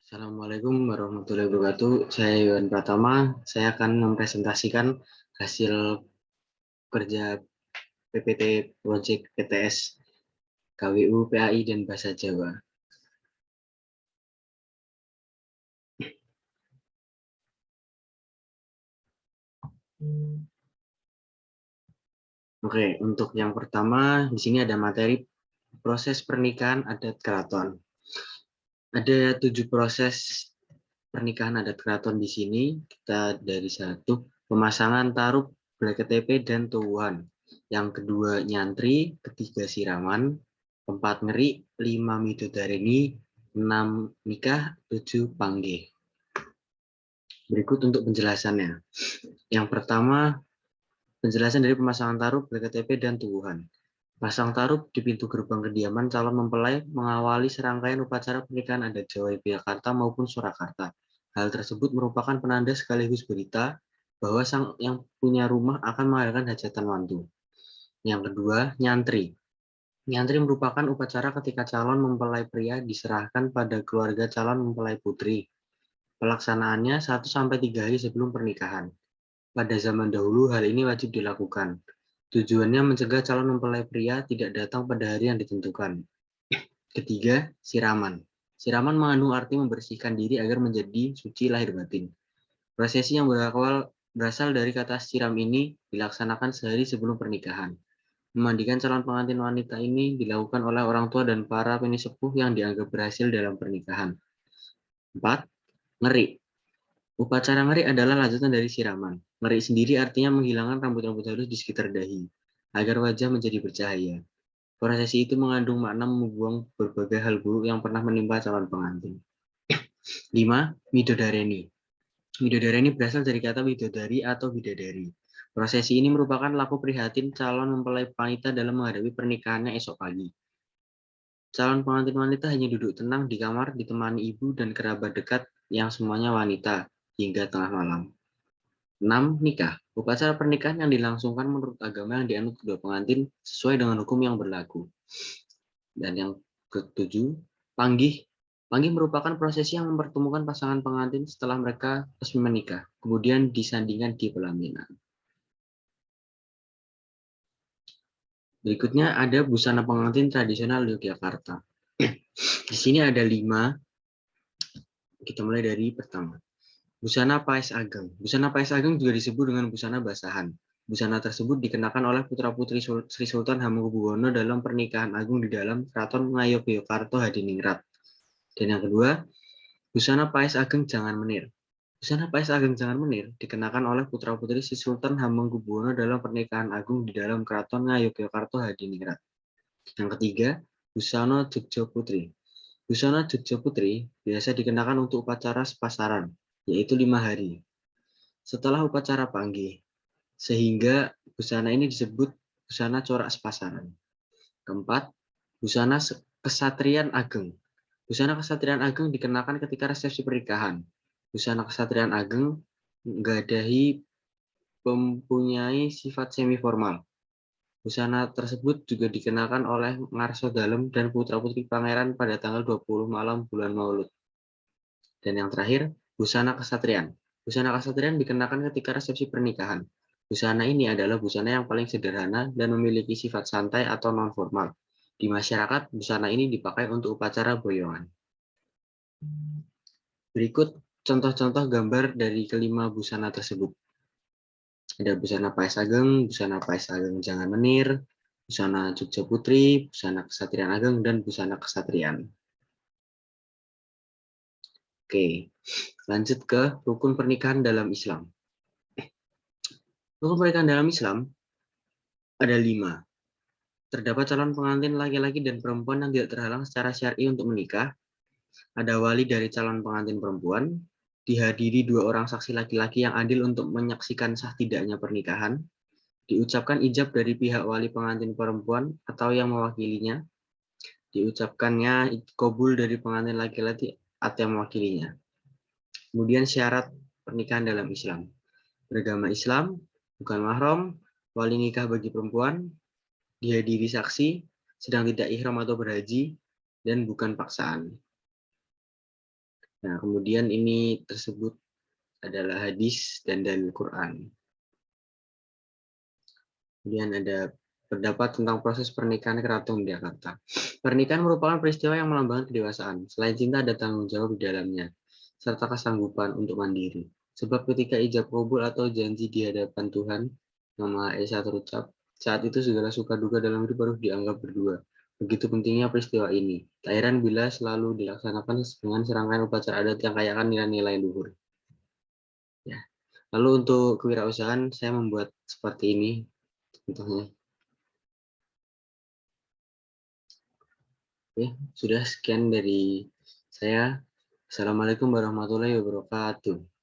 Assalamualaikum warahmatullahi wabarakatuh. Saya Iwan Pratama. Saya akan mempresentasikan hasil kerja PPT Project PTS KWU, PAI, dan Bahasa Jawa. Oke, untuk yang pertama, di sini ada materi proses pernikahan adat keraton. Ada 7 proses pernikahan adat keraton di sini. Kita dari 1, pemasangan tarup, BKTP, dan tuwuhan. Yang kedua, nyantri. Ketiga, siraman. 4, ngeri. 5, midodareni. 6, nikah. 7, panggih. Berikut untuk penjelasannya. Yang pertama, penjelasan dari pemasangan tarup, BKTP, dan tuwuhan. Pasang tarup di pintu gerbang kediaman calon mempelai mengawali serangkaian upacara pernikahan adat Jawa Yogyakarta maupun Surakarta. Hal tersebut merupakan penanda sekaligus berita bahwa sang yang punya rumah akan mengadakan hajatan mantu. Yang kedua, nyantri. Nyantri merupakan upacara ketika calon mempelai pria diserahkan pada keluarga calon mempelai putri. Pelaksanaannya 1-3 hari sebelum pernikahan. Pada zaman dahulu, hal ini wajib dilakukan. Tujuannya mencegah calon mempelai pria tidak datang pada hari yang ditentukan. Ketiga, siraman. Siraman mengandung arti membersihkan diri agar menjadi suci lahir batin. Prosesi yang berasal dari kata siram ini dilaksanakan sehari sebelum pernikahan. Memandikan calon pengantin wanita ini dilakukan oleh orang tua dan para penisepuh yang dianggap berhasil dalam pernikahan. 4. Ngeri. Upacara ngeri adalah lanjutan dari siraman. Ngeri sendiri artinya menghilangkan rambut-rambut halus di sekitar dahi, agar wajah menjadi bercahaya. Prosesi itu mengandung makna membuang berbagai hal buruk yang pernah menimpa calon pengantin. 5. Midodareni. Midodareni berasal dari kata widodari atau bidadari. Prosesi ini merupakan laku prihatin calon mempelai wanita dalam menghadapi pernikahannya esok pagi. Calon pengantin wanita hanya duduk tenang di kamar ditemani ibu dan kerabat dekat yang semuanya wanita hingga tengah malam. 6. Nikah. Upacara pernikahan yang dilangsungkan menurut agama yang dianut kedua pengantin sesuai dengan hukum yang berlaku. Dan yang ke-7, panggih. Panggih merupakan prosesi yang mempertemukan pasangan pengantin setelah mereka resmi menikah, kemudian disandingkan di pelaminan. Berikutnya ada busana pengantin tradisional Yogyakarta. Di sini ada 5. Kita mulai dari pertama. Busana Paes Ageng. Busana Paes Ageng juga disebut dengan busana basahan. Busana tersebut dikenakan oleh putra-putri Sri Sultan Hamengkubuwono dalam pernikahan agung di dalam Keraton Ngayogyakarta Hadiningrat. Dan yang kedua, busana Paes Ageng Jangan Menir. Busana Paes Ageng Jangan Menir dikenakan oleh putra-putri Sri Sultan Hamengkubuwono dalam pernikahan agung di dalam Keraton Ngayogyakarta Hadiningrat. Yang ketiga, busana Jogja Putri. Busana Jogja Putri biasa dikenakan untuk upacara sepasaran, yaitu 5 hari. Setelah upacara panggih, sehingga busana ini disebut busana corak sepasaran. Keempat, busana Kesatrian Ageng. Busana Kesatrian Ageng dikenakan ketika resepsi pernikahan. Busana Kesatrian Ageng menggadahi mempunyai sifat semi formal. Busana tersebut juga dikenakan oleh Ngarso Dalem dan putra-putri pangeran pada tanggal 20 malam bulan Maulud. Dan yang terakhir, busana Kesatrian. Busana Kesatrian dikenakan ketika resepsi pernikahan. Busana ini adalah busana yang paling sederhana dan memiliki sifat santai atau non-formal. Di masyarakat, busana ini dipakai untuk upacara boyongan. Berikut contoh-contoh gambar dari kelima busana tersebut. Ada busana Paes Ageng, busana Paes Ageng Jangan Menir, busana Jogja Putri, busana Kesatrian Ageng, dan busana Kesatrian. Oke, lanjut ke rukun pernikahan dalam Islam. Rukun pernikahan dalam Islam ada 5. Terdapat calon pengantin laki-laki dan perempuan yang tidak terhalang secara syar'i untuk menikah. Ada wali dari calon pengantin perempuan, dihadiri 2 orang saksi laki-laki yang adil untuk menyaksikan sah tidaknya pernikahan, diucapkan ijab dari pihak wali pengantin perempuan atau yang mewakilinya, diucapkannya qabul dari pengantin laki-laki atau yang mewakilinya. Kemudian syarat pernikahan dalam Islam. Beragama Islam, bukan mahram, wali nikah bagi perempuan, dihadiri saksi, sedang tidak ihram atau berhaji, dan bukan paksaan. Nah, kemudian ini tersebut adalah hadis dan dalil Quran. Kemudian ada pendapat tentang proses pernikahan keraton di Jakarta. Pernikahan merupakan peristiwa yang melambangkan kedewasaan. Selain cinta, ada tanggung jawab di dalamnya, serta kesanggupan untuk mandiri. Sebab ketika ijab kabul atau janji di hadapan Tuhan, nama Esa terucap, saat itu segala suka duka dalam hidup harus dianggap berdua. Begitu pentingnya peristiwa ini. Tak heran bila selalu dilaksanakan dengan serangkaian upacara adat yang kaya akan nilai-nilai luhur. Ya. Lalu untuk kewirausahaan, saya membuat seperti ini contohnya. Oke, sudah sekian dari saya. Assalamualaikum warahmatullahi wabarakatuh.